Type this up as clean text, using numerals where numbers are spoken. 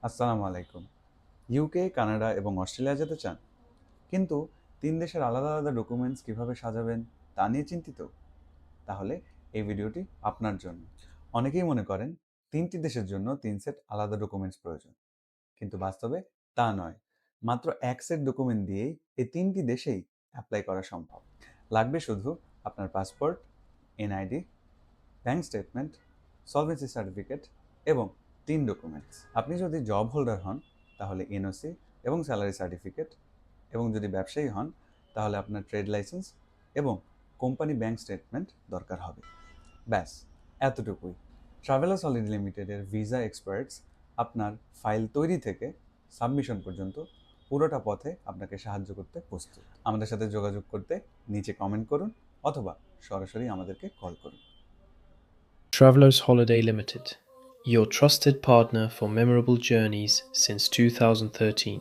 আসসালামু আলাইকুম। UK, Canada এবং অস্ট্রেলিয়া যেতে চান? কিন্তু ৩ দেশের আলাদা আলাদা ডকুমেন্টস কিভাবে সাজাবেন তা নিয়ে চিন্তিত? তাহলে এই ভিডিওটি আপনার জন্য। অনেকেই মনে করেন ৩টি দেশের জন্য ৩ সেট আলাদা ডকুমেন্টস প্রয়োজন। কিন্তু বাস্তবে তা নয়। মাত্র ১ সেট ডকুমেন্ট দিয়েই এই ৩টি দেশেই অ্যাপ্লাই করা সম্ভব। লাগবে শুধু আপনার passport, NID, bank statement, solvency certificate এবং ৩ ডকুমেন্টস। আপনি যদি জব হোল্ডার হন তাহলে এনওসি এবং স্যালারি সার্টিফিকেট, এবং যদি ব্যবসায়ী হন তাহলে আপনার ট্রেড লাইসেন্স এবং কোম্পানি ব্যাংক স্টেটমেন্ট দরকার হবে। ব্যাস, এতটুকুই। ট্রাভেলার্স হলিডে লিমিটেডের ভিসা এক্সপার্টস আপনার ফাইল তৈরি থেকে সাবমিশন পর্যন্ত পুরোটা পথে আপনাকে সাহায্য করতে প্রস্তুত। আমাদের সাথে যোগাযোগ করতে নিচে কমেন্ট করুন অথবা সরাসরি আমাদেরকে কল করুন। Travelers Holiday Limited, your trusted partner for memorable journeys since 2013.